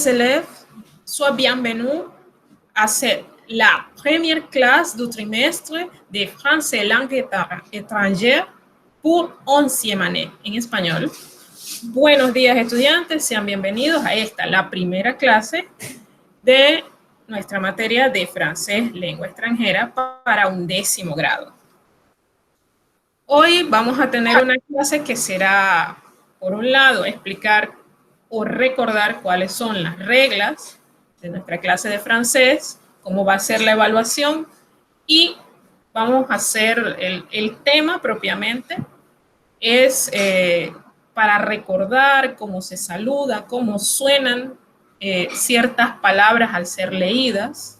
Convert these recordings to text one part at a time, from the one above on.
les élèves, soient bienvenus à la première classe du trimestre de français langue étrangère por 11e année en español. Buenos días, estudiantes, sean bienvenidos a esta, la primera clase de nuestra materia de francés, lengua extranjera, para 11º grado. Hoy vamos a tener una clase que será, por un lado, explicar o recordar cuáles son las reglas de nuestra clase de francés, cómo va a ser la evaluación y vamos a hacer el tema propiamente. Es para recordar cómo se saluda, cómo suenan ciertas palabras al ser leídas,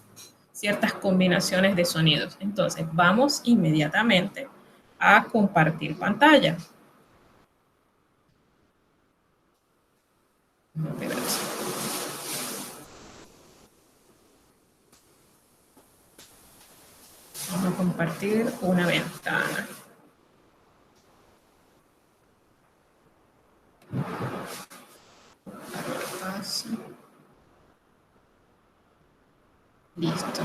ciertas combinaciones de sonidos. Entonces, vamos inmediatamente a compartir pantalla. Vamos a compartir una ventana. Listo.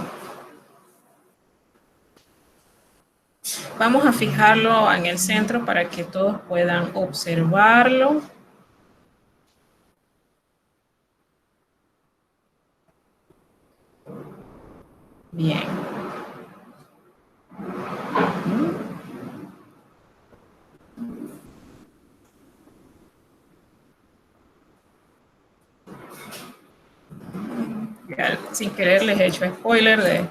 Vamos a fijarlo en el centro para que todos puedan observarlo. Bien. Ya, sin querer les he hecho spoiler de...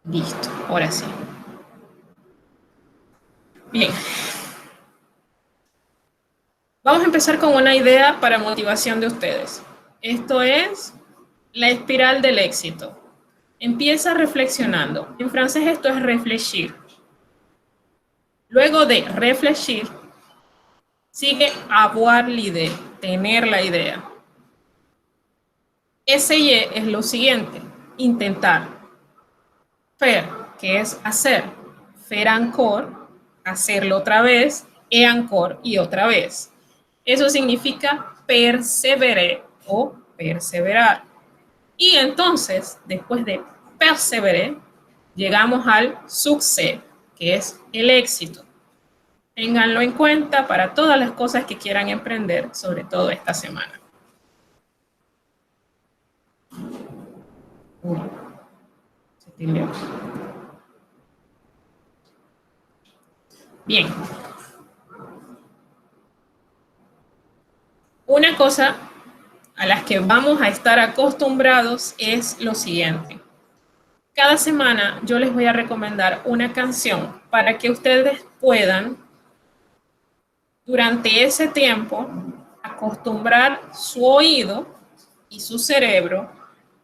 Listo, ahora sí. Bien. Vamos a empezar con una idea para motivación de ustedes. Esto es la espiral del éxito. Empieza reflexionando. En francés esto es réfléchir. Luego de réfléchir, sigue avoir l'idée, tener la idea. Essayer es lo siguiente, intentar. Faire, que es hacer. Faire encore, hacerlo otra vez. Et encore, y otra vez. Eso significa perseverar o perseverar. Y entonces, después de perseverar, llegamos al succès, que es el éxito. Ténganlo en cuenta para todas las cosas que quieran emprender, sobre todo esta semana. Bien. Una cosa a las que vamos a estar acostumbrados es lo siguiente. Cada semana yo les voy a recomendar una canción para que ustedes puedan, durante ese tiempo, acostumbrar su oído y su cerebro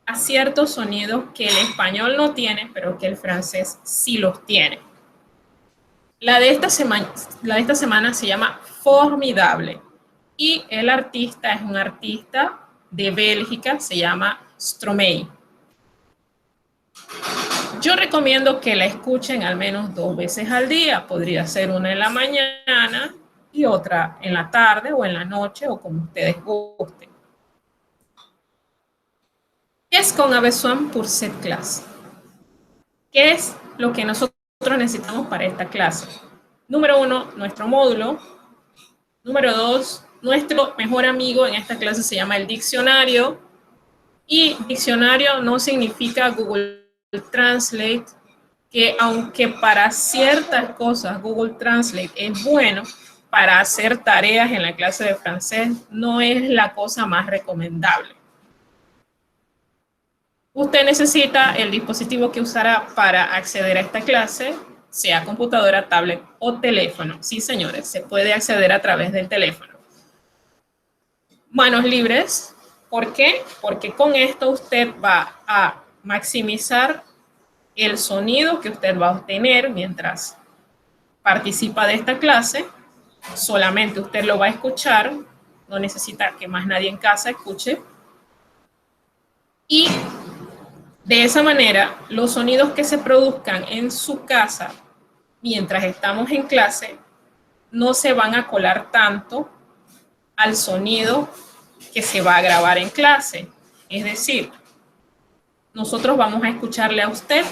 a ciertos sonidos que el español no tiene, pero que el francés sí los tiene. La de esta semana se llama Formidable y el artista es un artista de Bélgica, se llama Stromae. Yo recomiendo que la escuchen al menos 2 veces al día. Podría ser una en la mañana y otra en la tarde o en la noche o como ustedes gusten. Qu'est-ce qu'on a besoin pour cette clase? ¿Qué es lo que nosotros necesitamos para esta clase? Número 1, nuestro módulo. Número 2, nuestro mejor amigo en esta clase se llama el diccionario. Y diccionario no significa Google Translate, que aunque para ciertas cosas Google Translate es bueno, para hacer tareas en la clase de francés no es la cosa más recomendable. Usted necesita el dispositivo que usará para acceder a esta clase, sea computadora, tablet o teléfono. Sí, señores, se puede acceder a través del teléfono. Manos libres. ¿Por qué? Porque con esto usted va a maximizar el sonido que usted va a obtener mientras participa de esta clase. Solamente usted lo va a escuchar, no necesita que más nadie en casa escuche. Y de esa manera, los sonidos que se produzcan en su casa mientras estamos en clase no se van a colar tanto al sonido que se va a grabar en clase. Es decir, nosotros vamos a escucharle a usted,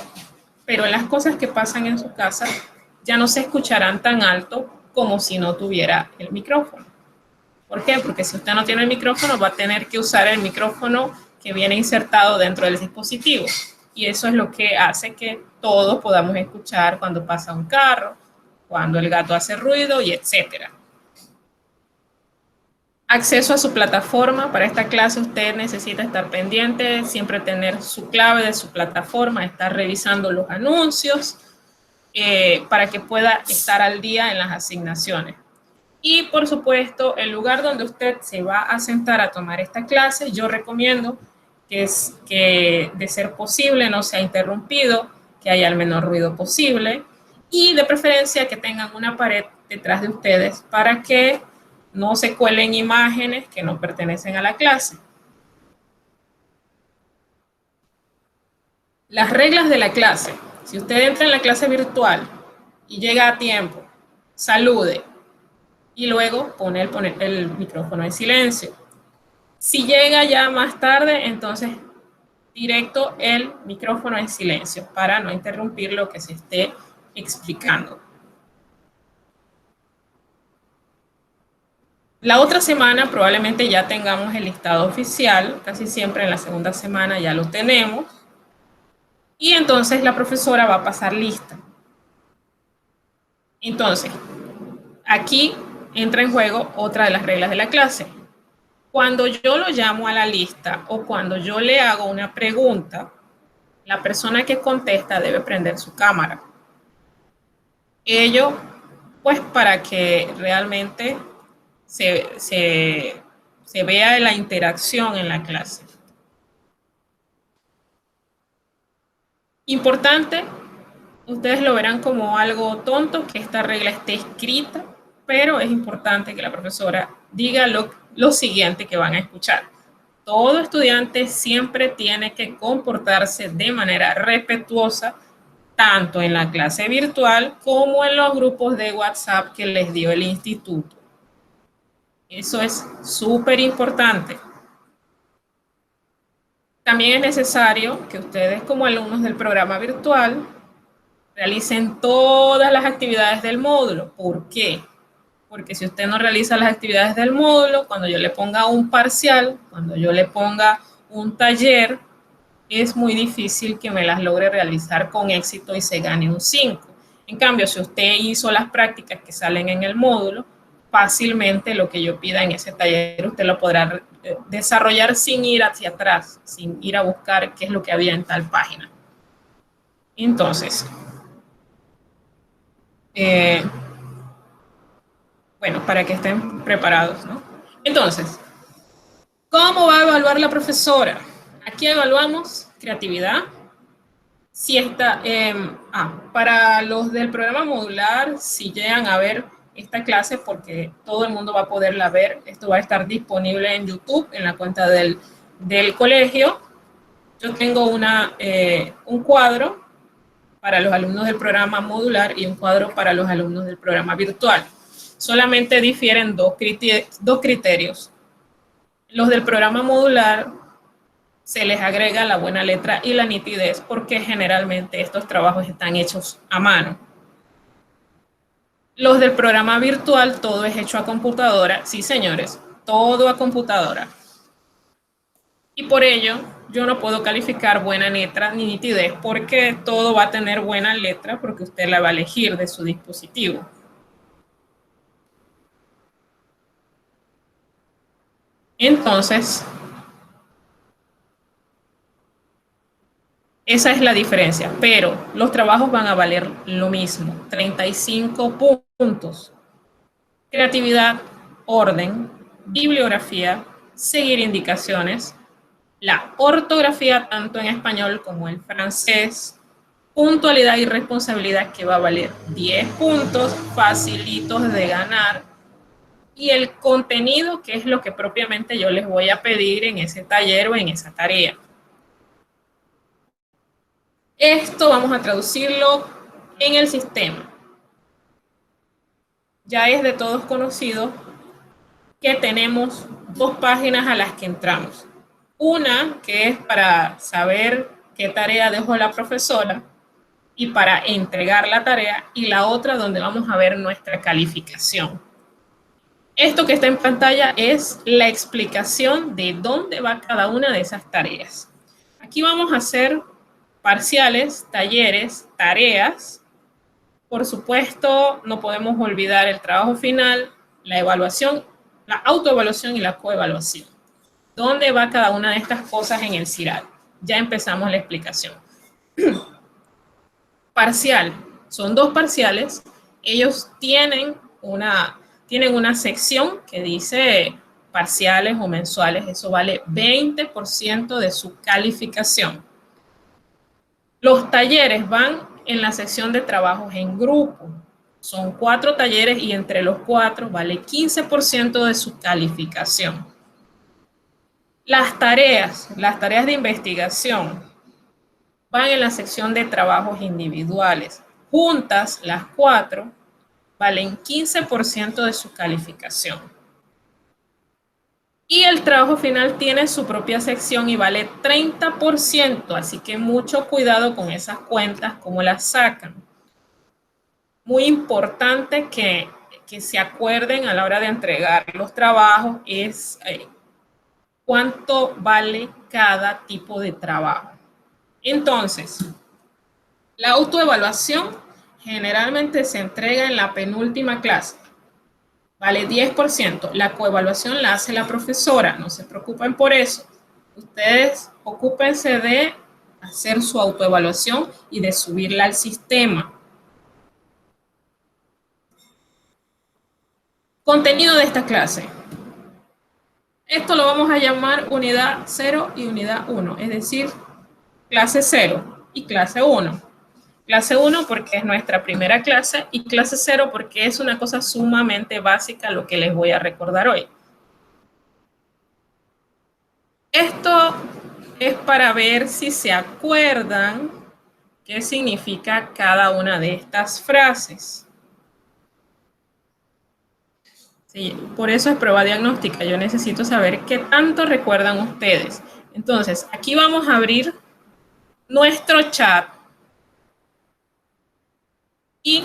pero las cosas que pasan en su casa ya no se escucharán tan alto como si no tuviera el micrófono. ¿Por qué? Porque si usted no tiene el micrófono, va a tener que usar el micrófono que viene insertado dentro del dispositivo. Y eso es lo que hace que todos podamos escuchar cuando pasa un carro, cuando el gato hace ruido y etcétera. Acceso a su plataforma. Para esta clase usted necesita estar pendiente, siempre tener su clave de su plataforma, estar revisando los anuncios para que pueda estar al día en las asignaciones. Y por supuesto, el lugar donde usted se va a sentar a tomar esta clase, yo recomiendo que de ser posible no sea interrumpido, que haya el menor ruido posible y de preferencia que tengan una pared detrás de ustedes para que no se cuelen imágenes que no pertenecen a la clase. Las reglas de la clase. Si usted entra en la clase virtual y llega a tiempo, salude y luego pone el micrófono en silencio. Si llega ya más tarde, entonces directo el micrófono en silencio para no interrumpir lo que se esté explicando. La otra semana probablemente ya tengamos el listado oficial, casi siempre en la segunda semana ya lo tenemos, y entonces la profesora va a pasar lista. Entonces, aquí entra en juego otra de las reglas de la clase. Cuando yo lo llamo a la lista o cuando yo le hago una pregunta, la persona que contesta debe prender su cámara. Ello, pues, para que realmente se vea la interacción en la clase. Importante, ustedes lo verán como algo tonto que esta regla esté escrita, pero es importante que la profesora diga lo siguiente que van a escuchar. Todo estudiante siempre tiene que comportarse de manera respetuosa, tanto en la clase virtual como en los grupos de WhatsApp que les dio el instituto. Eso es súper importante. También es necesario que ustedes como alumnos del programa virtual realicen todas las actividades del módulo. ¿Por qué? Porque si usted no realiza las actividades del módulo, cuando yo le ponga un parcial, cuando yo le ponga un taller, es muy difícil que me las logre realizar con éxito y se gane un 5. En cambio, si usted hizo las prácticas que salen en el módulo, fácilmente lo que yo pida en ese taller usted lo podrá desarrollar sin ir hacia atrás, sin ir a buscar qué es lo que había en tal página. Entonces, bueno, para que estén preparados, ¿no? Entonces, ¿cómo va a evaluar la profesora? Aquí evaluamos creatividad. Si está, para los del programa modular, si llegan a ver esta clase, porque todo el mundo va a poderla ver, esto va a estar disponible en YouTube, en la cuenta del colegio. Yo tengo un cuadro para los alumnos del programa modular y un cuadro para los alumnos del programa virtual. Solamente difieren dos criterios. Los del programa modular se les agrega la buena letra y la nitidez porque generalmente estos trabajos están hechos a mano. Los del programa virtual, todo es hecho a computadora. Sí, señores, todo a computadora. Y por ello, yo no puedo calificar buena letra ni nitidez porque todo va a tener buena letra porque usted la va a elegir de su dispositivo. Entonces, esa es la diferencia, pero los trabajos van a valer lo mismo, 35 puntos. Creatividad, orden, bibliografía, seguir indicaciones, la ortografía tanto en español como en francés, puntualidad y responsabilidad que va a valer 10 puntos, facilitos de ganar, y el contenido que es lo que propiamente yo les voy a pedir en ese taller o en esa tarea. Esto vamos a traducirlo en el sistema. ya es de todos conocido que tenemos dos páginas a las que entramos. Una que es para saber qué tarea dejó la profesora y para entregar la tarea, y la otra donde vamos a ver nuestra calificación. Esto que está en pantalla es la explicación de dónde va cada una de esas tareas. Aquí vamos a hacer parciales, talleres, tareas. Por supuesto, no podemos olvidar el trabajo final, la evaluación, la autoevaluación y la coevaluación. ¿Dónde va cada una de estas cosas en el CIRAD? Ya empezamos la explicación. Parcial. Son dos parciales. Ellos tienen una sección que dice parciales o mensuales. Eso vale 20% de su calificación. Los talleres van en la sección de trabajos en grupo. Son 4 talleres y entre los 4 vale 15% de su calificación. Las tareas de investigación van en la sección de trabajos individuales. Juntas, las 4 valen 15% de su calificación. Y el trabajo final tiene su propia sección y vale 30%, así que mucho cuidado con esas cuentas, cómo las sacan. Muy importante que se acuerden a la hora de entregar los trabajos es cuánto vale cada tipo de trabajo. Entonces, la autoevaluación generalmente se entrega en la penúltima clase. Vale 10%. La coevaluación la hace la profesora. No se preocupen por eso. Ustedes ocúpense de hacer su autoevaluación y de subirla al sistema. Contenido de esta clase. Esto lo vamos a llamar unidad 0 y unidad 1, es decir, clase 0 y clase 1. Clase 1 porque es nuestra primera clase y clase 0 porque es una cosa sumamente básica lo que les voy a recordar hoy. Esto es para ver si se acuerdan qué significa cada una de estas frases. Sí, por eso es prueba diagnóstica. Yo necesito saber qué tanto recuerdan ustedes. Entonces, aquí vamos a abrir nuestro chat y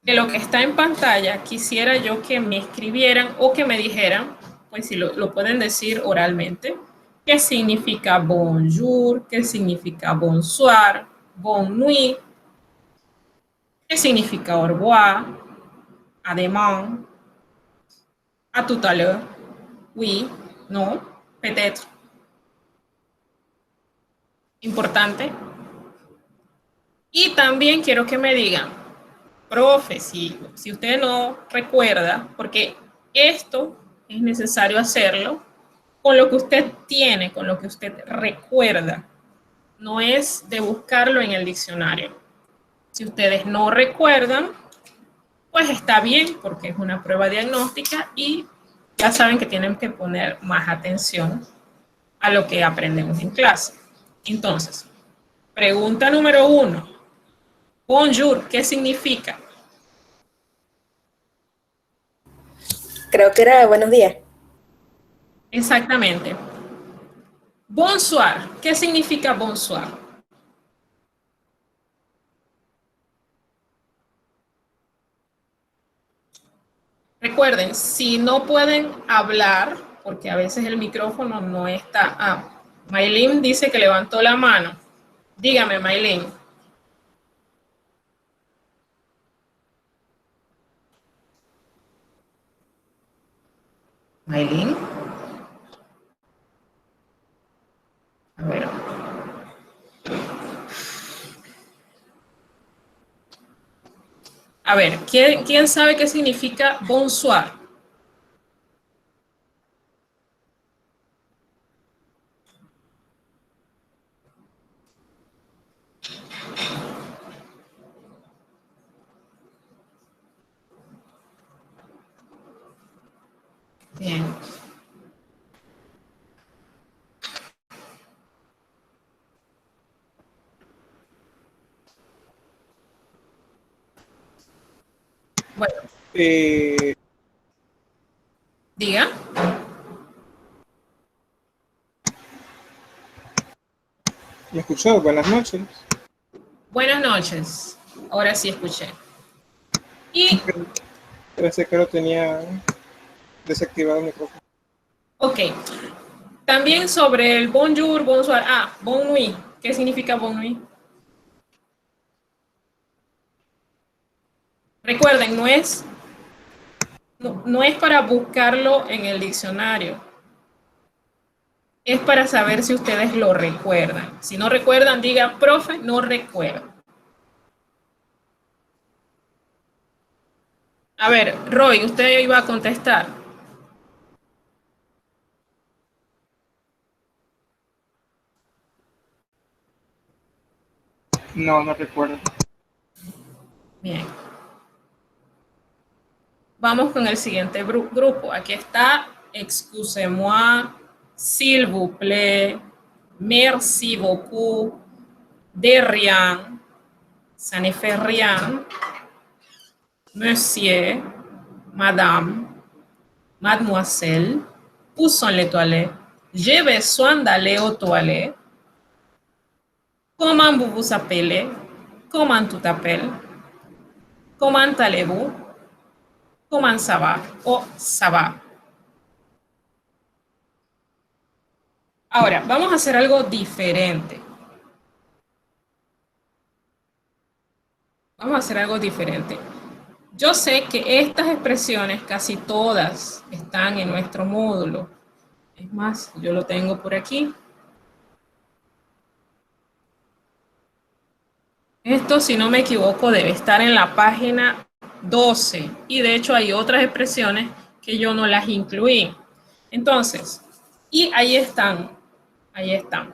de lo que está en pantalla quisiera yo que me escribieran o que me dijeran, pues si lo pueden decir oralmente, qué significa bonjour, qué significa bonsoir, bonne nuit, qué significa au revoir, además, à tout à l'heure, oui, no, peut-être. Importante. Y también quiero que me digan, profe, si usted no recuerda, porque esto es necesario hacerlo con lo que usted tiene, con lo que usted recuerda. No es de buscarlo en el diccionario. Si ustedes no recuerdan, pues está bien, porque es una prueba diagnóstica y ya saben que tienen que poner más atención a lo que aprendemos en clase. Entonces, pregunta número 1. Bonjour, ¿qué significa? Creo que era de buenos días. Exactamente. Bonsoir, ¿qué significa bonsoir? Recuerden, si no pueden hablar, porque a veces el micrófono no está... Maylin dice que levantó la mano. Dígame, Maylin. Maylin. A ver. A ver, ¿quién sabe qué significa bonsoir? Bien. Bueno, Eh, diga. ¿Me escuchó? Buenas noches. Buenas noches. Ahora sí escuché. Y, Parece que lo tenía desactivado el micrófono. ok. También sobre el bonjour, bonsoir. Ah, bon nuit. ¿Qué significa bon nuit? Recuerden, no es para buscarlo en el diccionario. Es para saber si ustedes lo recuerdan. Si no recuerdan, digan, profe, no recuerdo. A ver, Roy, usted iba a contestar. No, no recuerdo. Bien. Vamos con el siguiente grupo. Aquí está, excusez-moi, s'il vous plaît, merci beaucoup, de rien, ça ne fait rien, monsieur, madame, mademoiselle, où sont les toilettes? J'ai besoin d'aller aux toilettes. Comment vous vous appelez? Comment tu t'appelles? Comment allez-vous? Comment ça va? O ça va. Ahora, vamos a hacer algo diferente. Vamos a hacer algo diferente. Yo sé que estas expresiones, casi todas, están en nuestro módulo. Es más, yo lo tengo por aquí. Esto, si no me equivoco, debe estar en la página 12. Y de hecho hay otras expresiones que yo no las incluí. Entonces, y ahí están. Ahí están.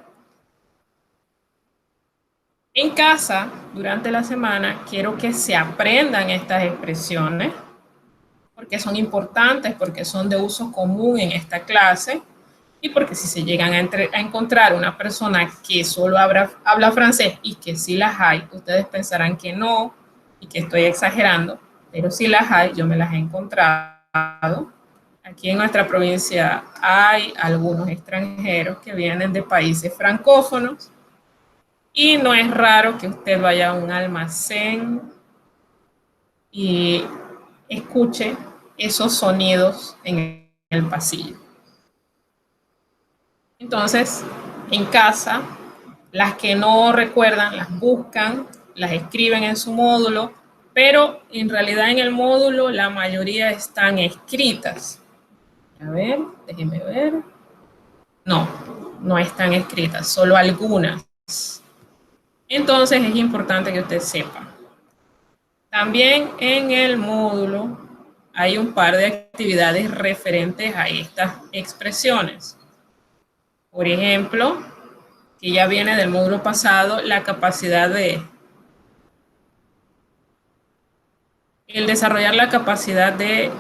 En casa, durante la semana, quiero que se aprendan estas expresiones porque son importantes, porque son de uso común en esta clase y porque si se llegan a encontrar una persona que solo habla francés y que sí las hay, ustedes pensarán que no y que estoy exagerando, pero sí las hay, yo me las he encontrado. Aquí en nuestra provincia hay algunos extranjeros que vienen de países francófonos y no es raro que usted vaya a un almacén y escuche esos sonidos en el pasillo. Entonces, en casa, las que no recuerdan, las buscan, las escriben en su módulo, pero en realidad en el módulo la mayoría están escritas. A ver, déjenme ver. No, no están escritas, solo algunas. Entonces es importante que usted sepa. También en el módulo hay un par de actividades referentes a estas expresiones. Por ejemplo, que ya viene del módulo pasado, la capacidad el desarrollar la capacidad de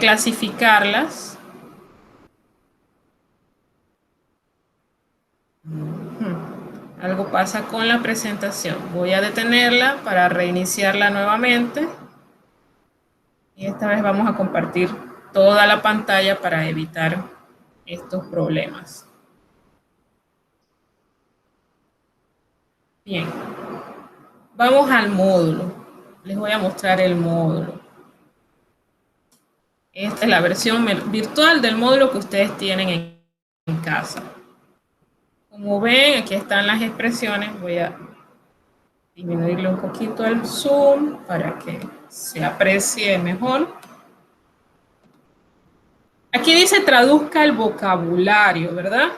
clasificarlas. Algo pasa con la presentación. Voy a detenerla para reiniciarla nuevamente. Y esta vez vamos a compartir toda la pantalla para evitar estos problemas. Bien, vamos al módulo. Les voy a mostrar el módulo. Esta es la versión virtual del módulo que ustedes tienen en casa. Como ven, aquí están las expresiones. Voy a disminuirle un poquito el zoom para que se aprecie mejor. Aquí dice traduzca el vocabulario, ¿verdad?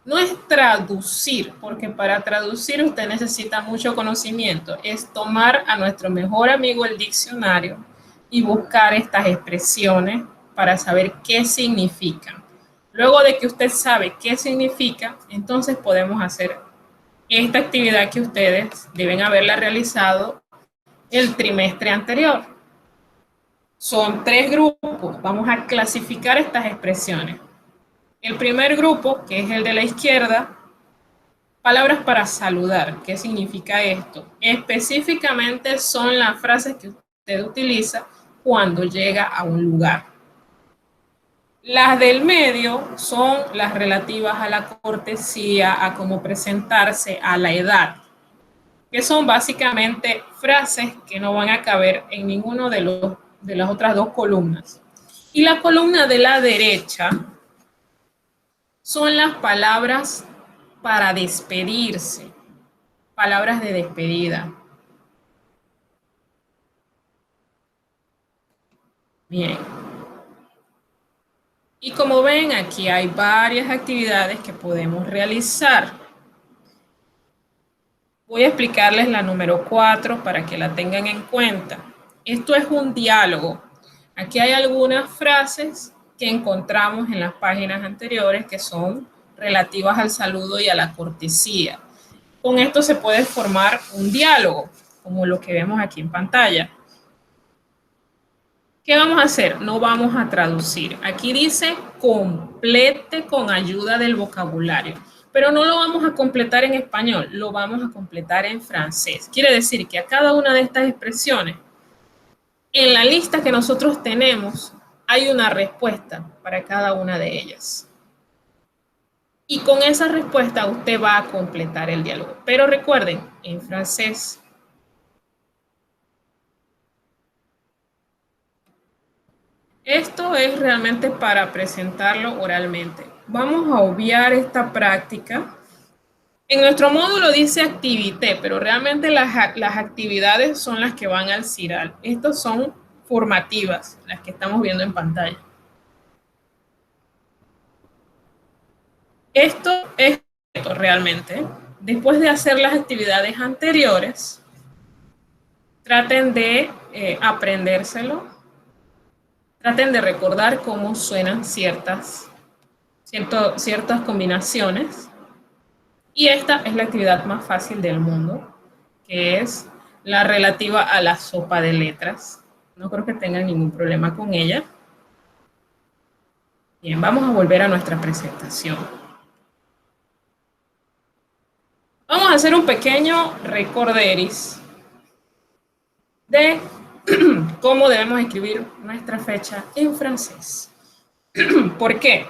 No es traducir, porque para traducir usted necesita mucho conocimiento. Es tomar a nuestro mejor amigo el diccionario y buscar estas expresiones para saber qué significan. Luego de que usted sabe qué significa, entonces podemos hacer esta actividad que ustedes deben haberla realizado el trimestre anterior. Son 3 grupos. Vamos a clasificar estas expresiones. El primer grupo, que es el de la izquierda, Palabras para saludar. ¿Qué significa esto? Específicamente son las frases que usted utiliza cuando llega a un lugar. Las del medio son las relativas a la cortesía, a cómo presentarse, a la edad, que son básicamente frases que no van a caber en ninguno de las otras dos columnas. Y la columna de la derecha son las palabras para despedirse, palabras de despedida. Bien. Y como ven, aquí hay varias actividades que podemos realizar. Voy a explicarles la número 4 para que la tengan en cuenta. Esto es un diálogo. Aquí hay algunas frases que encontramos en las páginas anteriores que son relativas al saludo y a la cortesía. Con esto se puede formar un diálogo, como lo que vemos aquí en pantalla. ¿Qué vamos a hacer? No vamos a traducir. Aquí dice complete con ayuda del vocabulario, pero no lo vamos a completar en español, lo vamos a completar en francés. Quiere decir que a cada una de estas expresiones, en la lista que nosotros tenemos, hay una respuesta para cada una de ellas. Y con esa respuesta usted va a completar el diálogo. Pero recuerden, en francés. Esto es realmente para presentarlo oralmente. Vamos a obviar esta práctica. En nuestro módulo dice activité, pero realmente las actividades son las que van al CIRAL. Estas son formativas, las que estamos viendo en pantalla. Esto es realmente. Después de hacer las actividades anteriores, traten de aprendérselo. Traten de recordar cómo suenan ciertas combinaciones. Y esta es la actividad más fácil del mundo, que es la relativa a la sopa de letras. No creo que tengan ningún problema con ella. Bien, vamos a volver a nuestra presentación. Vamos a hacer un pequeño recorderis de cómo debemos escribir nuestra fecha en francés. ¿Por qué?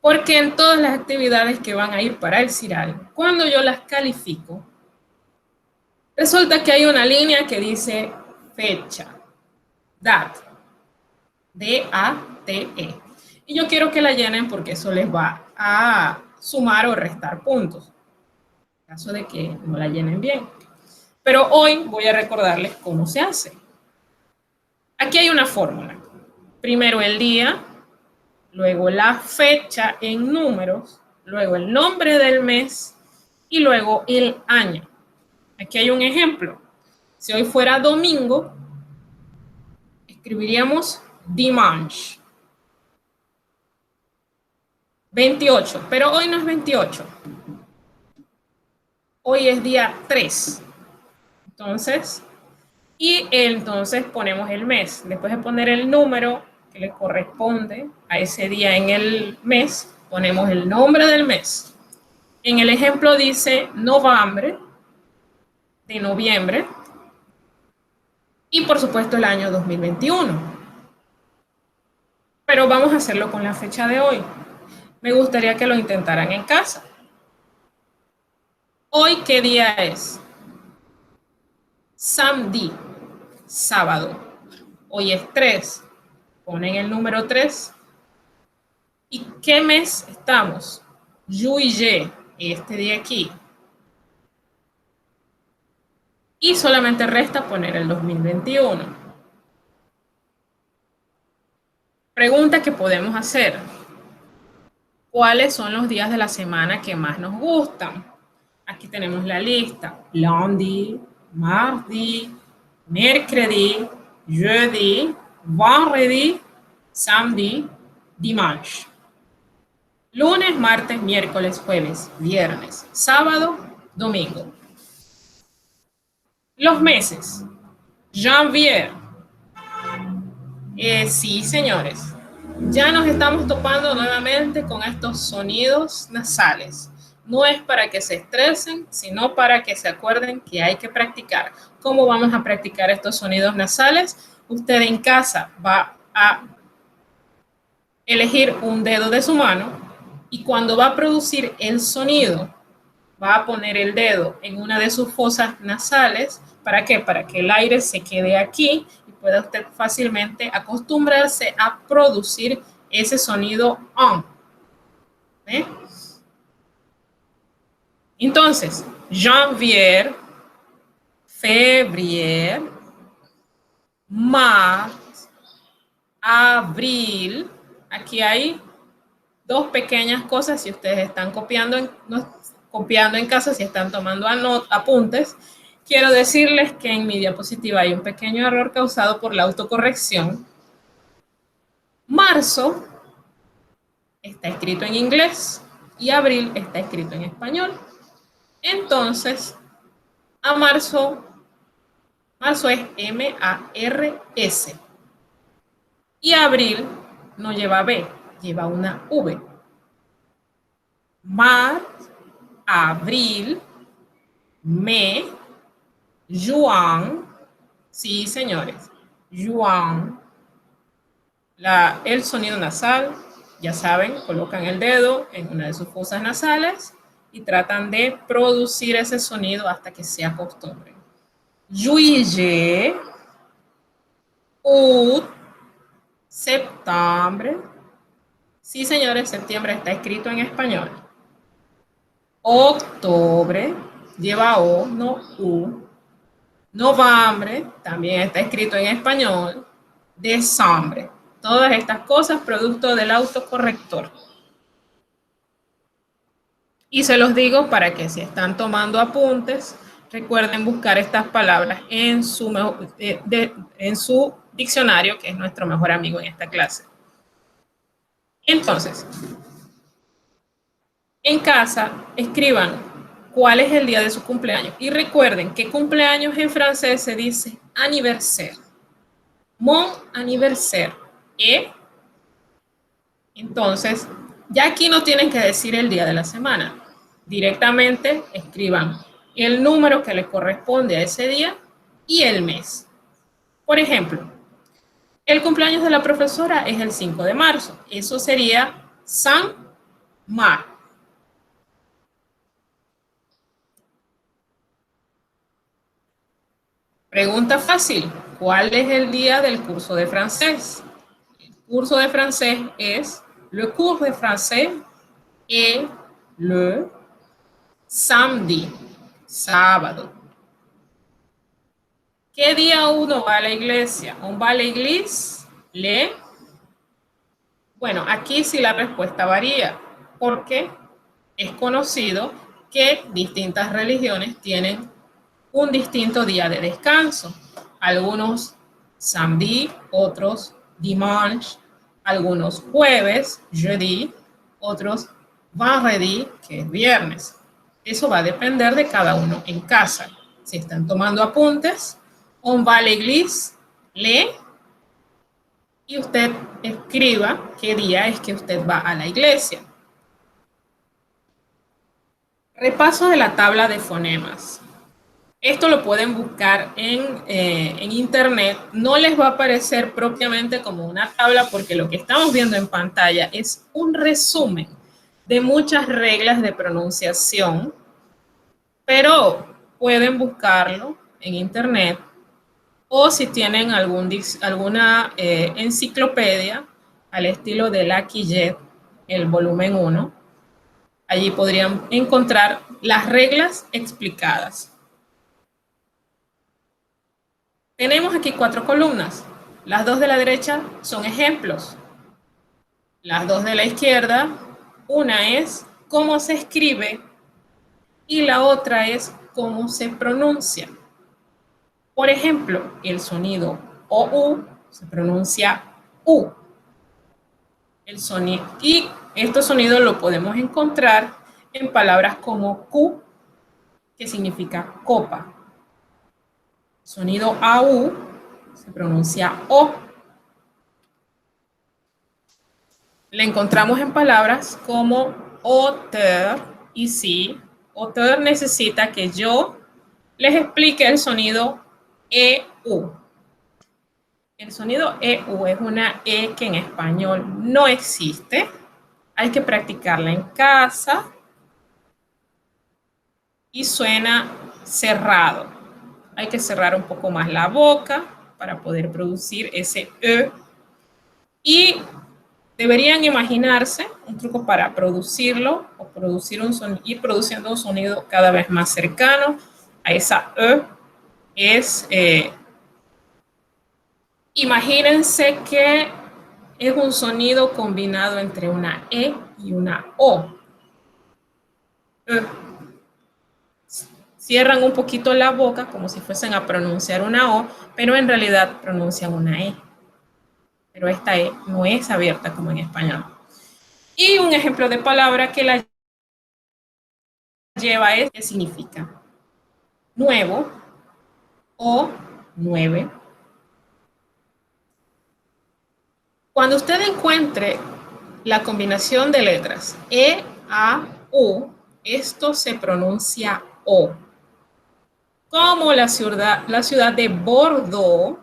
Porque en todas las actividades que van a ir para el CIRAL, cuando yo las califico, resulta que hay una línea que dice fecha, date, D-A-T-E. Y yo quiero que la llenen porque eso les va a sumar o restar puntos, en caso de que no la llenen bien. Pero hoy voy a recordarles cómo se hace. Aquí hay una fórmula. Primero el día, luego la fecha en números, luego el nombre del mes y luego el año. Aquí hay un ejemplo. Si hoy fuera domingo, escribiríamos dimanche. 28, pero hoy no es 28. Hoy es día 3. Entonces ponemos el mes. Después de poner el número que le corresponde a ese día en el mes, ponemos el nombre del mes. En el ejemplo dice noviembre, de noviembre, y por supuesto el año 2021. Pero vamos a hacerlo con la fecha de hoy. Me gustaría que lo intentaran en casa. ¿Hoy qué día es? Samedi, sábado. Hoy es 3. Ponen el número 3. ¿Y qué mes estamos? Juillet, este de aquí. Y solamente resta poner el 2021. Pregunta que podemos hacer. ¿Cuáles son los días de la semana que más nos gustan? Aquí tenemos la lista. Lundi, mardi, mercredi, jeudi, vendredi, samedi, dimanche. Lunes, martes, miércoles, jueves, viernes, sábado, domingo. Los meses. Janvier. Sí, señores. Ya nos estamos topando nuevamente con estos sonidos nasales. no es para que se estresen, sino para que se acuerden que hay que practicar. ¿Cómo vamos a practicar estos sonidos nasales? Usted en casa va a elegir un dedo de su mano y cuando va a producir el sonido, va a poner el dedo en una de sus fosas nasales. ¿Para qué? Para que el aire se quede aquí y pueda usted fácilmente acostumbrarse a producir ese sonido on. ¿Eh? Entonces, janvier, février, mars, abril. Aquí hay dos pequeñas cosas si ustedes están copiando en casa, si están tomando apuntes. Quiero decirles que en mi diapositiva hay un pequeño error causado por la autocorrección. Marzo está escrito en inglés y abril está escrito en español. Entonces, a marzo es M-A-R-S. Y abril no lleva B, lleva una V. Marzo, abril, mai, juin. Sí, señores, juin. El sonido nasal, ya saben, colocan el dedo en una de sus fosas nasales y tratan de producir ese sonido hasta que se acostumbren. Juillet, août, septiembre. Sí, señores, septiembre está escrito en español. Octubre, lleva O, no U. Noviembre, también está escrito en español. Diciembre. Todas estas cosas producto del autocorrector. Y se los digo para que si están tomando apuntes, recuerden buscar estas palabras en su diccionario, que es nuestro mejor amigo en esta clase. Entonces, en casa, escriban cuál es el día de su cumpleaños. Y recuerden que cumpleaños en francés se dice anniversaire. Mon anniversaire. Entonces, ya aquí no tienen que decir el día de la semana. Directamente escriban el número que les corresponde a ese día y el mes. Por ejemplo, el cumpleaños de la profesora es el 5 de marzo. Eso sería Saint Mar. Pregunta fácil. ¿Cuál es el día del curso de francés? El curso de francés es le cours de français est le samedi, sábado. ¿Qué día uno va a la iglesia? ¿On va a la iglesia? Bueno, aquí sí la respuesta varía, porque es conocido que distintas religiones tienen un distinto día de descanso. Algunos samedi, otros dimanche, algunos jueves, jeudi, otros vendredi, que es viernes. Eso va a depender de cada uno en casa. Si están tomando apuntes, on va a l'église, y usted escriba qué día es que usted va a la iglesia. Repaso de la tabla de fonemas. Esto lo pueden buscar en internet. No les va a aparecer propiamente como una tabla porque lo que estamos viendo en pantalla es un resumen de muchas reglas de pronunciación, pero pueden buscarlo en internet o si tienen alguna enciclopedia al estilo de la Quillet, el volumen 1, allí podrían encontrar las reglas explicadas. Tenemos aquí 4 columnas. Las 2 de la derecha son ejemplos. Las 2 de la izquierda, una es cómo se escribe y la otra es cómo se pronuncia. Por ejemplo, el sonido OU se pronuncia U. Y estos sonidos lo podemos encontrar en palabras como Q, que significa copa. Sonido AU se pronuncia O. Le encontramos en palabras como auteur Y sí, autor necesita que yo les explique el sonido EU. El sonido EU es una E que en español no existe. Hay que practicarla en casa y suena cerrado. Hay que cerrar un poco más la boca para poder producir ese E. Y deberían imaginarse un truco para producirlo o ir produciendo un sonido cada vez más cercano a esa E. Es, imagínense que es un sonido combinado entre una E y una O. Cierran un poquito la boca como si fuesen a pronunciar una O, pero en realidad pronuncian una E. Pero esta E no es abierta como en español. Y un ejemplo de palabra que la lleva es ¿qué significa? Nuevo o 9. Cuando usted encuentre la combinación de letras E, A, U, esto se pronuncia O. Como la ciudad de Bordeaux,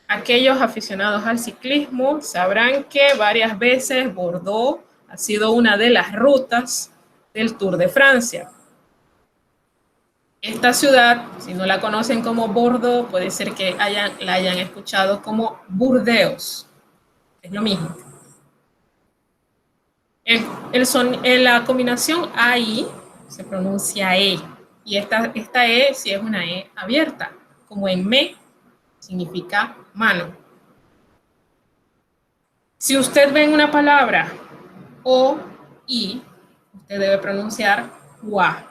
aquellos aficionados al ciclismo sabrán que varias veces Bordeaux ha sido una de las rutas del Tour de Francia. Esta ciudad, si no la conocen como Bordeaux, puede ser que la hayan escuchado como Burdeos. Es lo mismo. La combinación AI se pronuncia E. Y esta E sí es una E abierta, como en me, significa mano. Si usted ve en una palabra O, I, usted debe pronunciar UA.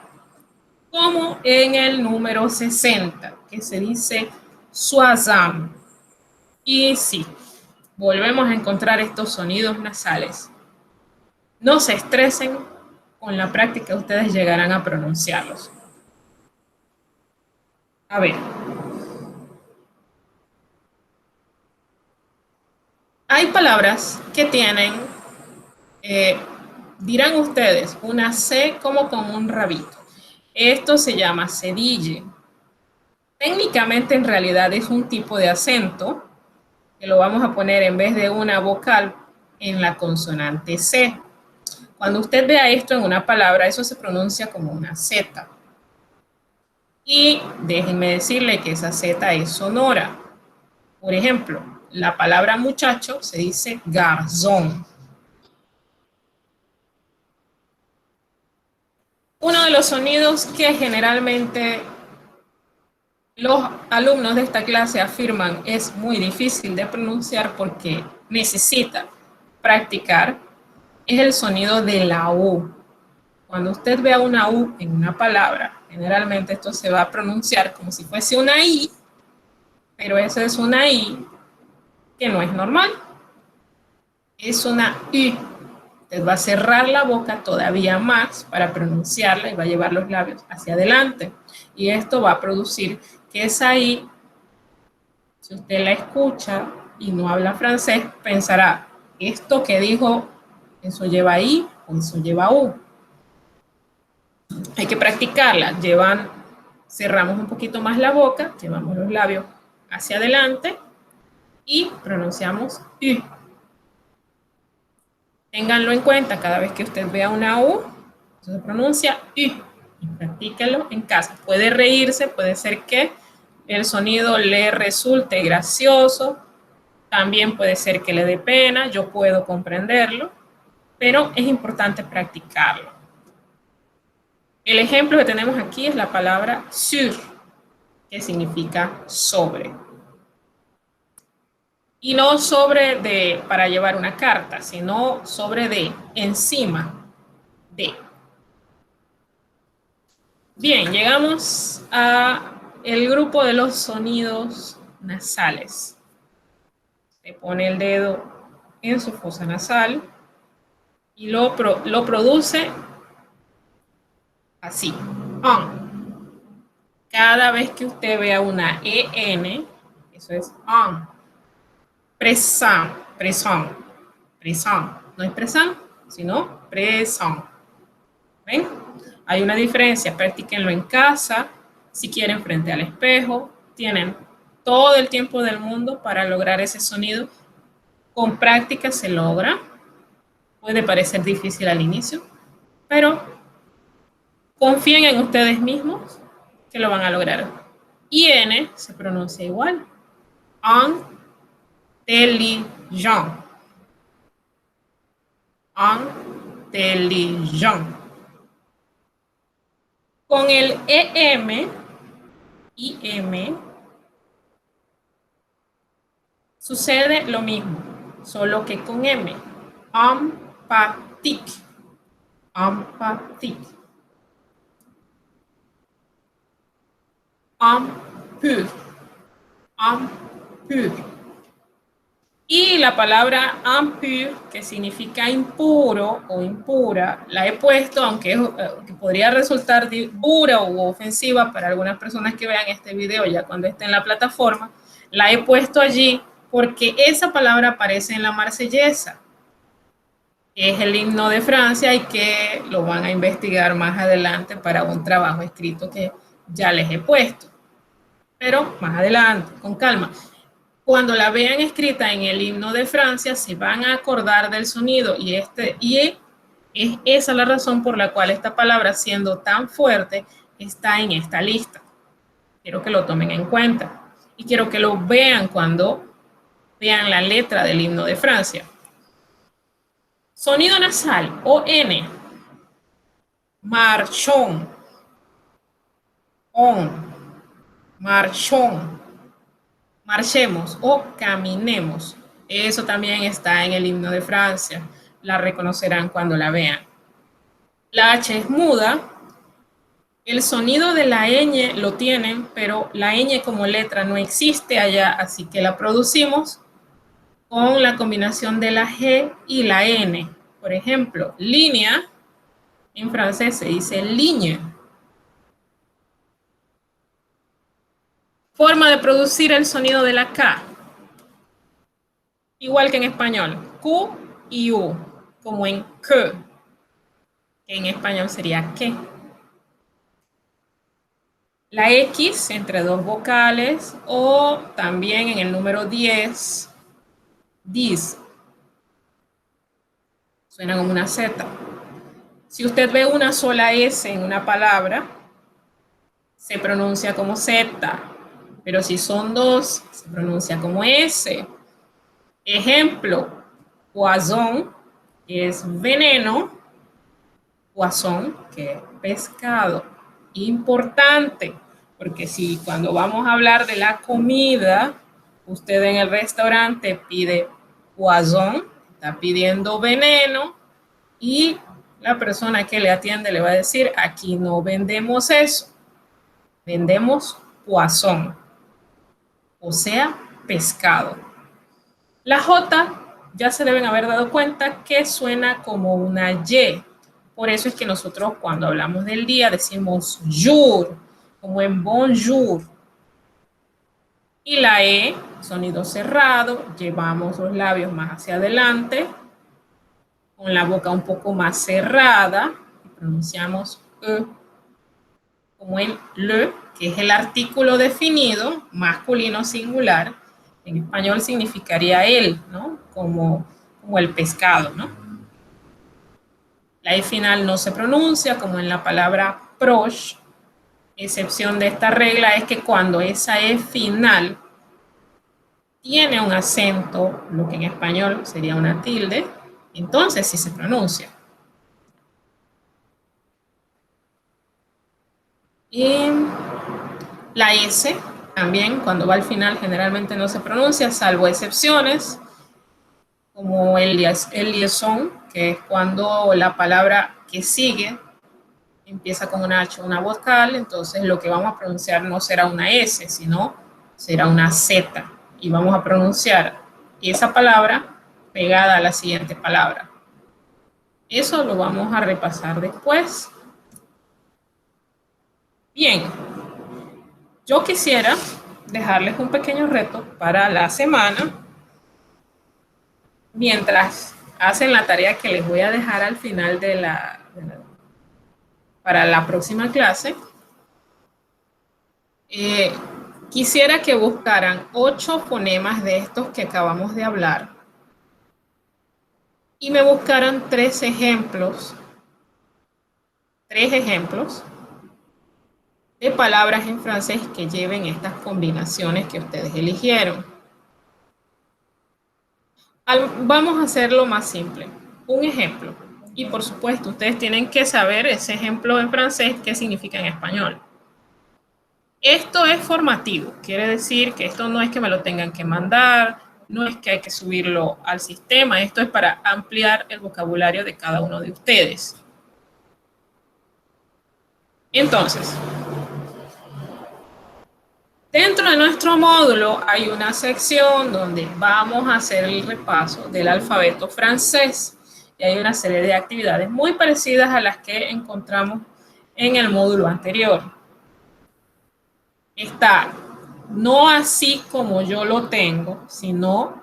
Como en el número 60, que se dice Suazam. Y sí, volvemos a encontrar estos sonidos nasales. No se estresen, con la práctica ustedes llegarán a pronunciarlos. A ver. Hay palabras que tienen, dirán ustedes, una C como con un rabito. Esto se llama cedille. Técnicamente, en realidad, es un tipo de acento que lo vamos a poner en vez de una vocal en la consonante C. Cuando usted vea esto en una palabra, eso se pronuncia como una Z. Y déjenme decirle que esa Z es sonora. Por ejemplo, la palabra muchacho se dice garzón. Uno de los sonidos que generalmente los alumnos de esta clase afirman es muy difícil de pronunciar porque necesita practicar es el sonido de la U. Cuando usted vea una U en una palabra, generalmente esto se va a pronunciar como si fuese una I, pero eso es una I que no es normal. Es una I. Usted va a cerrar la boca todavía más para pronunciarla y va a llevar los labios hacia adelante. Y esto va a producir que esa I, si usted la escucha y no habla francés, pensará, esto que dijo, eso lleva I o eso lleva U. Hay que practicarla. Cerramos un poquito más la boca, llevamos los labios hacia adelante y pronunciamos U. Ténganlo en cuenta cada vez que usted vea una U, se pronuncia U. Y practíquenlo en casa. Puede reírse, puede ser que el sonido le resulte gracioso, también puede ser que le dé pena, yo puedo comprenderlo, pero es importante practicarlo. El ejemplo que tenemos aquí es la palabra sur, que significa sobre. Y no sobre para llevar una carta, sino sobre de, encima de. Bien, llegamos a el grupo de los sonidos nasales. Se pone el dedo en su fosa nasal y lo produce así. Cada vez que usted vea una EN, eso es present, present, present. No es present, sino present. ¿Ven? Hay una diferencia, practíquenlo en casa, si quieren frente al espejo, tienen todo el tiempo del mundo para lograr ese sonido. Con práctica se logra, puede parecer difícil al inicio, pero confíen en ustedes mismos que lo van a lograr. IN se pronuncia igual, intelligent, intelligent. Con el IM, sucede lo mismo, solo que con M. Empathique, empathique. Impur, impur. Y la palabra impur, que significa impuro o impura, la he puesto, aunque podría resultar dura u ofensiva para algunas personas que vean este video ya cuando esté en la plataforma, la he puesto allí porque esa palabra aparece en la Marsellesa, que es el himno de Francia y que lo van a investigar más adelante para un trabajo escrito que ya les he puesto. Pero más adelante, con calma. Cuando la vean escrita en el himno de Francia, se van a acordar del sonido y es esa la razón por la cual esta palabra, siendo tan fuerte, está en esta lista. Quiero que lo tomen en cuenta y quiero que lo vean cuando vean la letra del himno de Francia. Sonido nasal, ON, marchón, on, marchón. Marchemos o caminemos. Eso también está en el himno de Francia. La reconocerán cuando la vean. La H es muda. El sonido de la ñ lo tienen, pero la ñ como letra no existe allá, así que la producimos con la combinación de la G y la N. Por ejemplo, línea, en francés se dice ligne. Forma de producir el sonido de la K. Igual que en español, Q y U, como en que en español sería que. La X entre dos vocales o también en el número 10, dis. Suena como una Z. Si usted ve una sola S en una palabra, se pronuncia como Z, pero si son dos, se pronuncia como S. Ejemplo, poisson, que es veneno, poisson, que es pescado. Importante, porque si cuando vamos a hablar de la comida, usted en el restaurante pide poisson, está pidiendo veneno, y la persona que le atiende le va a decir, aquí no vendemos eso, vendemos poisson, o sea, pescado. La J ya se deben haber dado cuenta que suena como una Y. Por eso es que nosotros cuando hablamos del día decimos jour, como en bonjour. Y la E, sonido cerrado, llevamos los labios más hacia adelante, con la boca un poco más cerrada, y pronunciamos E, como el le, que es el artículo definido, masculino singular. En español significaría él, ¿no? Como el pescado, ¿no? La E final no se pronuncia, como en la palabra proche. Excepción de esta regla es que cuando esa E final tiene un acento, lo que en español sería una tilde, entonces sí se pronuncia. Y la S también, cuando va al final, generalmente no se pronuncia, salvo excepciones, como el liaison, que es cuando la palabra que sigue empieza con una H, una vocal, entonces lo que vamos a pronunciar no será una S, sino será una Z. Y vamos a pronunciar esa palabra pegada a la siguiente palabra. Eso lo vamos a repasar después. Bien, yo quisiera dejarles un pequeño reto para la semana, mientras hacen la tarea que les voy a dejar al final de para la próxima clase, quisiera que buscaran 8 fonemas de estos que acabamos de hablar y me buscaran 3 ejemplos de palabras en francés que lleven estas combinaciones que ustedes eligieron. Vamos a hacerlo más simple. Un ejemplo. Y por supuesto, ustedes tienen que saber ese ejemplo en francés qué significa en español. Esto es formativo. Quiere decir que esto no es que me lo tengan que mandar, no es que hay que subirlo al sistema. Esto es para ampliar el vocabulario de cada uno de ustedes. Entonces, dentro de nuestro módulo hay una sección donde vamos a hacer el repaso del alfabeto francés y hay una serie de actividades muy parecidas a las que encontramos en el módulo anterior. Está no así como yo lo tengo, sino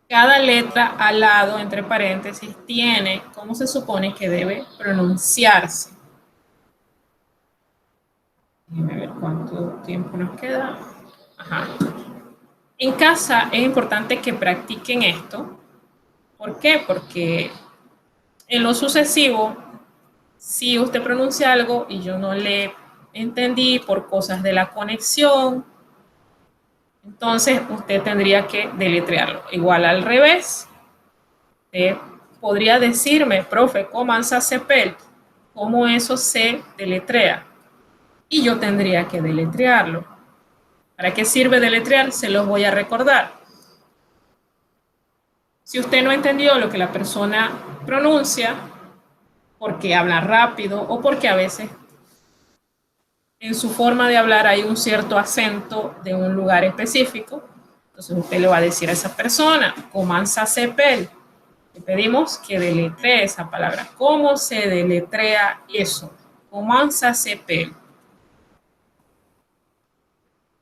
cada letra al lado, entre paréntesis, tiene cómo se supone que debe pronunciarse. Déjenme ver cuánto tiempo nos queda. Ajá. En casa es importante que practiquen esto. ¿Por qué? Porque en lo sucesivo, si usted pronuncia algo y yo no le entendí por cosas de la conexión, entonces usted tendría que deletrearlo. Igual al revés, podría decirme, profe, ¿cómo ça s'appelle? ¿Cómo eso se deletrea? Y yo tendría que deletrearlo. ¿Para qué sirve deletrear? Se los voy a recordar. Si usted no entendió lo que la persona pronuncia, porque habla rápido o porque a veces en su forma de hablar hay un cierto acento de un lugar específico, entonces usted le va a decir a esa persona, ¿cómo ça s'appelle? Le pedimos que deletree esa palabra. ¿Cómo se deletrea eso? ¿Cómo ça s'appelle?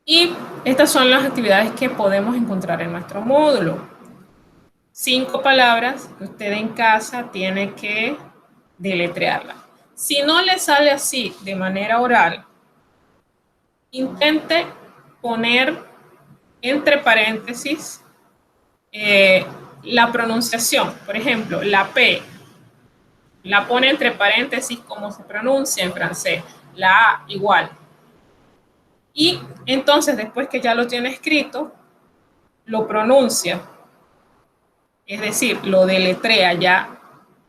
Y estas son las actividades que podemos encontrar en nuestro módulo. 5 palabras que usted en casa tiene que deletrearlas. Si no le sale así de manera oral, intente poner entre paréntesis la pronunciación. Por ejemplo, la P la pone entre paréntesis como se pronuncia en francés. La A igual. Y entonces, después que ya lo tiene escrito, lo pronuncia. Es decir, lo deletrea ya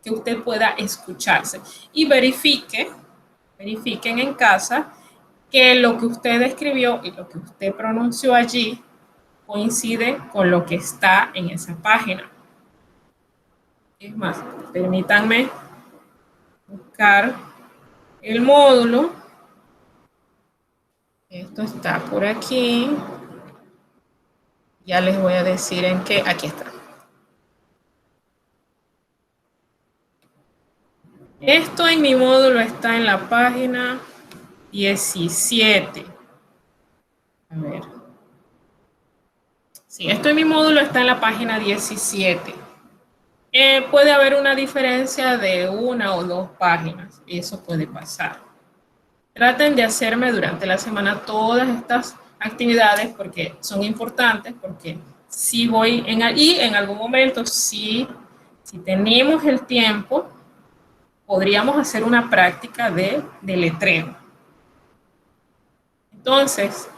que usted pueda escucharse. Y verifiquen en casa que lo que usted escribió y lo que usted pronunció allí coincide con lo que está en esa página. Es más, permítanme buscar el módulo. Esto está por aquí. Ya les voy a decir en qué. Aquí está. Esto en mi módulo está en la página 17. A ver. Sí, esto en mi módulo está en la página 17. Puede haber una diferencia de 1 o 2 páginas. Eso puede pasar. Traten de hacerme durante la semana todas estas actividades porque son importantes, porque si voy en algún momento, si tenemos el tiempo, podríamos hacer una práctica de letreo. Entonces,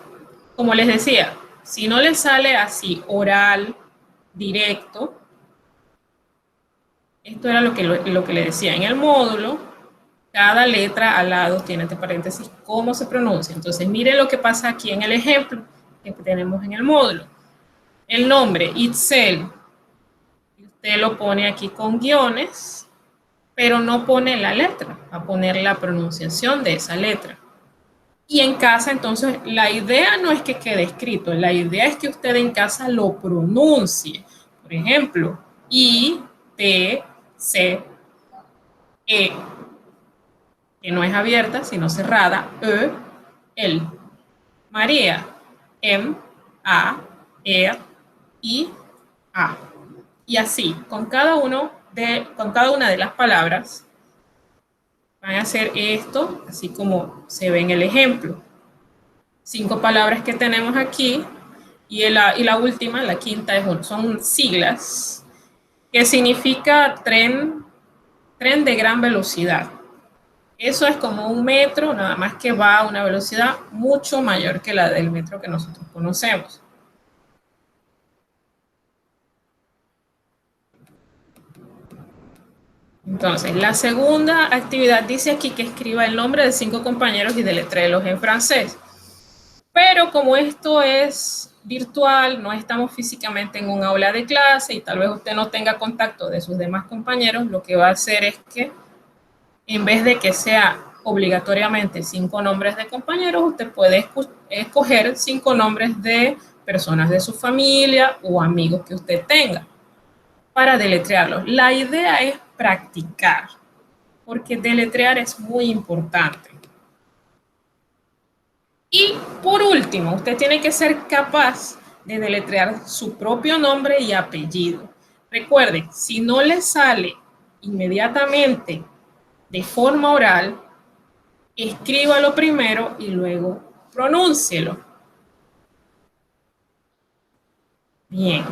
como les decía, si no les sale así oral, directo, esto era lo que le decía en el módulo. Cada letra al lado tiene entre paréntesis cómo se pronuncia. Entonces, miren lo que pasa aquí en el ejemplo que tenemos en el módulo. El nombre, Itzel, usted lo pone aquí con guiones, pero no pone la letra, va a poner la pronunciación de esa letra. Y en casa, entonces, la idea no es que quede escrito, la idea es que usted en casa lo pronuncie. Por ejemplo, I, T, C, E, que no es abierta, sino cerrada, el. María, M, A, E, I, A. Y así, con cada una de las palabras, van a hacer esto, así como se ve en el ejemplo. 5 palabras que tenemos aquí, y la última, la quinta, son siglas, que significa tren de gran velocidad. Eso es como un metro, nada más que va a una velocidad mucho mayor que la del metro que nosotros conocemos. Entonces, la segunda actividad dice aquí que escriba el nombre de 5 compañeros y deletréelos en francés. Pero como esto es virtual, no estamos físicamente en un aula de clase y tal vez usted no tenga contacto de sus demás compañeros, lo que va a hacer es que en vez de que sea obligatoriamente 5 nombres de compañeros, usted puede escoger 5 nombres de personas de su familia o amigos que usted tenga para deletrearlos. La idea es practicar, porque deletrear es muy importante. Y por último, usted tiene que ser capaz de deletrear su propio nombre y apellido. Recuerde, si no le sale inmediatamente de forma oral, escríbalo primero y luego pronúncielo. Bien.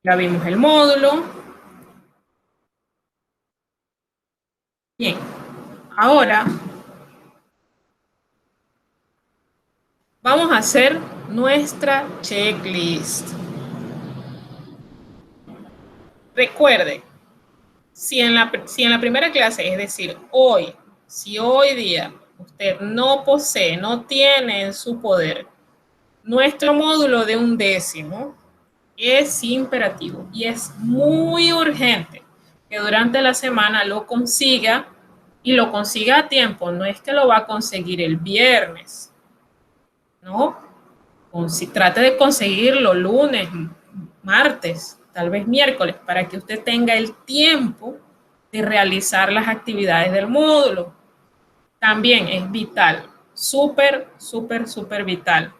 Ya vimos el módulo. Bien. Ahora vamos a hacer nuestra checklist. Recuerde, si en la primera clase, es decir, si hoy día usted no posee, no tiene en su poder nuestro módulo de 1/10, es imperativo y es muy urgente que durante la semana lo consiga y lo consiga a tiempo. No es que lo va a conseguir el viernes, ¿no? Trate de conseguirlo lunes, martes, tal vez miércoles, para que usted tenga el tiempo de realizar las actividades del módulo. También es vital, súper, súper, súper vital,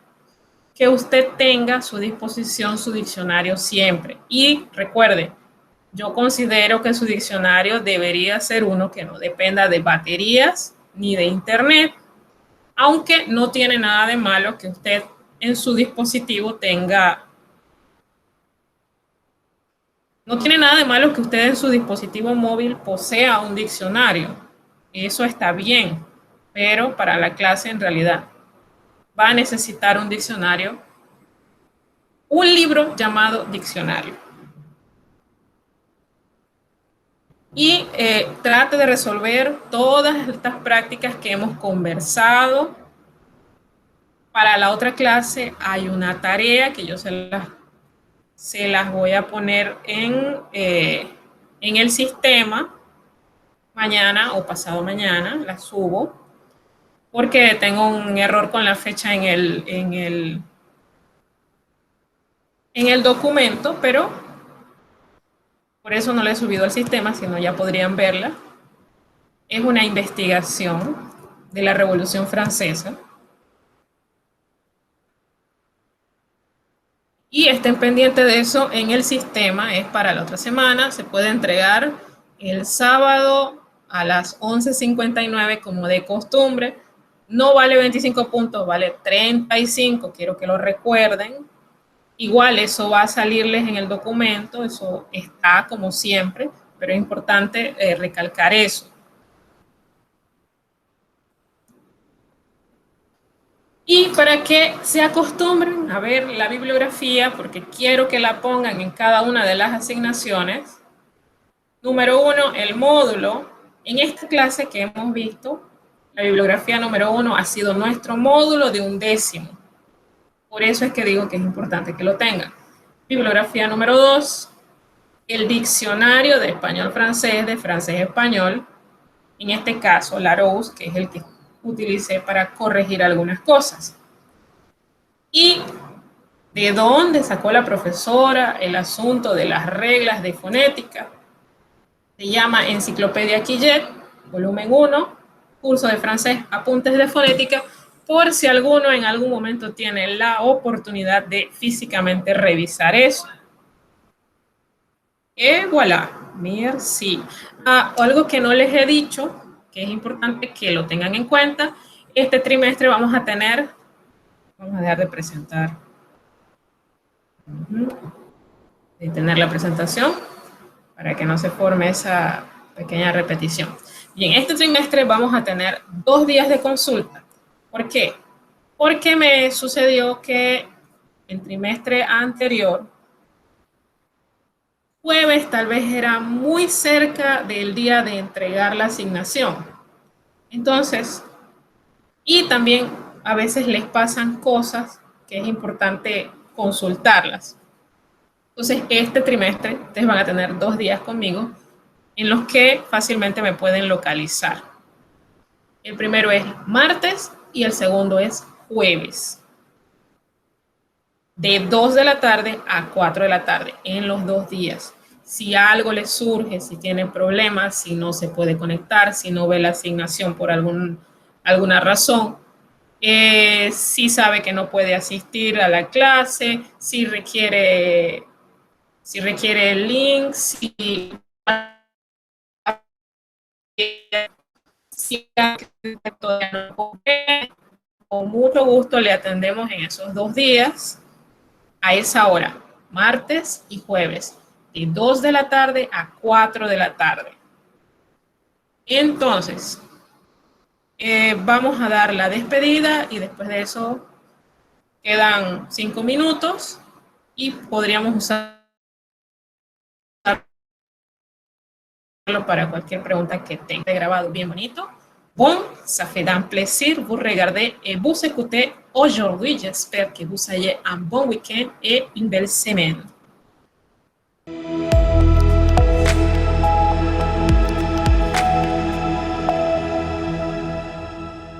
que usted tenga a su disposición su diccionario siempre. Y recuerde, yo considero que su diccionario debería ser uno que no dependa de baterías ni de internet, aunque no tiene nada de malo que usted en su dispositivo tenga. No tiene nada de malo que usted en su dispositivo móvil posea un diccionario. Eso está bien, pero para la clase en realidad va a necesitar un diccionario, un libro llamado diccionario. Y trate de resolver todas estas prácticas que hemos conversado. Para la otra clase hay una tarea que yo se las voy a poner en el sistema mañana o pasado mañana, las subo, porque tengo un error con la fecha en el documento, pero por eso no la he subido al sistema, sino ya podrían verla. Es una investigación de la Revolución Francesa. Y estén pendientes de eso en el sistema, es para la otra semana, se puede entregar el sábado a las 11:59 como de costumbre. No vale 25 puntos, vale 35, quiero que lo recuerden. Igual eso va a salirles en el documento, eso está como siempre, pero es importante recalcar eso. Y para que se acostumbren a ver la bibliografía, porque quiero que la pongan en cada una de las asignaciones. Número 1, el módulo. En esta clase que hemos visto, la bibliografía número 1 ha sido nuestro módulo de 1/10. Por eso es que digo que es importante que lo tengan. Bibliografía número 2, el diccionario de español-francés, de francés-español. En este caso, Larousse, que es el que utilicé para corregir algunas cosas. Y de dónde sacó la profesora el asunto de las reglas de fonética. Se llama Enciclopedia Quillet, volumen 1, curso de francés, apuntes de fonética, por si alguno en algún momento tiene la oportunidad de físicamente revisar eso. Y voilà, merci. Algo que no les he dicho, que es importante que lo tengan en cuenta, este trimestre vamos a dejar de presentar, de tener la presentación, para que no se forme esa pequeña repetición. Bien, este trimestre vamos a tener 2 días de consulta. ¿Por qué? Porque me sucedió que el trimestre anterior, jueves tal vez era muy cerca del día de entregar la asignación. Entonces, y también a veces les pasan cosas que es importante consultarlas. Entonces, este trimestre ustedes van a tener 2 días conmigo en los que fácilmente me pueden localizar. El primero es martes y el segundo es jueves. De 2 de la tarde a 4 de la tarde en los 2 días. Si algo les surge, si tienen problemas, si no se puede conectar, si no ve la asignación por alguna razón, si sabe que no puede asistir a la clase, si requiere el link, si todavía no puede, con mucho gusto le atendemos en esos 2 días a esa hora, martes y jueves, de 2 de la tarde a 4 de la tarde. Entonces, vamos a dar la despedida y después de eso quedan 5 minutos y podríamos usarlo para cualquier pregunta que tenga. Grabado bien bonito. Bon, ça fait un plaisir vous regarder et vous écouter aujourd'hui. J'espère que vous ayez un bon week-end et une belle semaine.